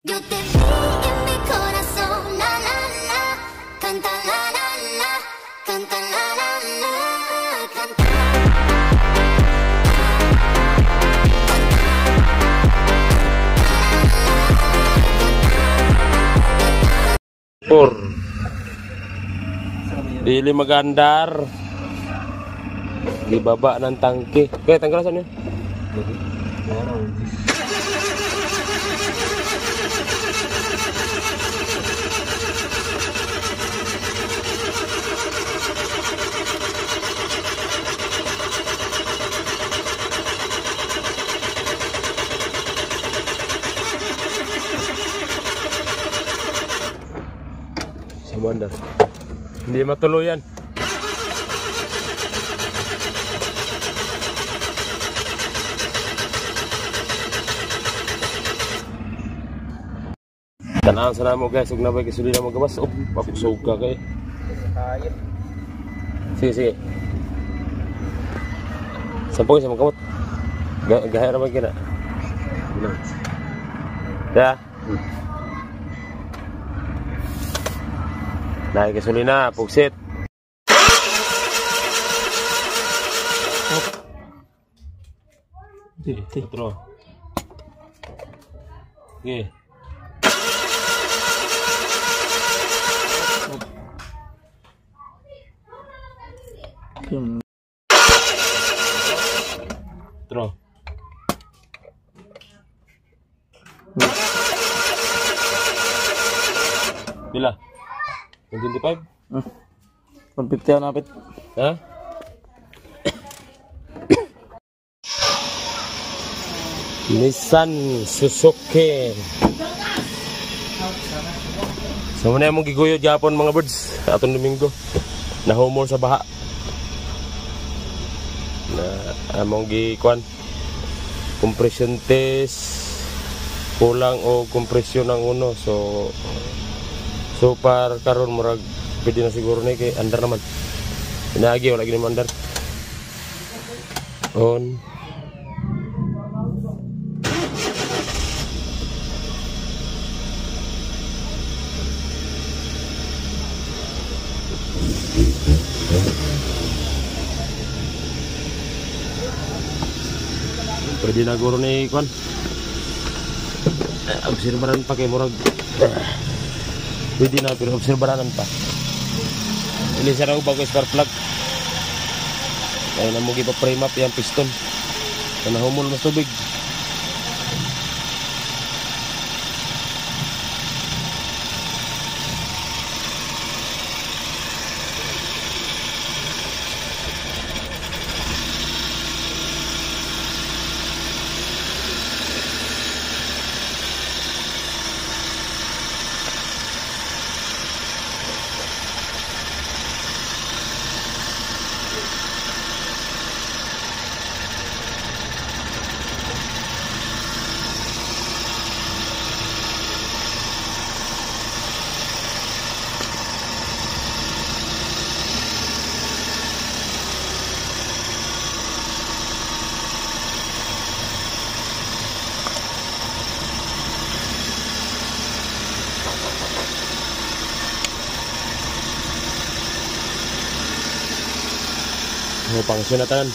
Yo te vi en mi corazón, la la la, canta la la la, canta la la la, canta. Pur Dili magandar di baba ng tangke. Kaya tanggalasan yun. Mandar. Hindi matuloy yan. Tanahan sa namo guys, huwag na ba kasuli na magabas. Papusog ka kayo. Sige, sige. Sampung sa magkamot. Gahaya naman ka na. Ya. Naik gasolina, pugsit. Otro. Oke. Otro. Bila? 125? 150 ang napit. Ha? Nissan Suzuki. So muna yung giguyo Japon mga birds atong Domingo. Nahumol sa baha. Na among gikuan. Compression test. Kulang o kompresyon ng uno. So par karon murag pwede na siguro na kay andar naman. Pinagi wala gini mandar. On. Pwede na guro ni kwan. Obserbaran pakai murag. Pwede na pero obserbaran pa. Ini sa raw bago spark plug. Kaya na mo gipa-frame up yung piston. Kana humol mas tubig. Pangsunatan.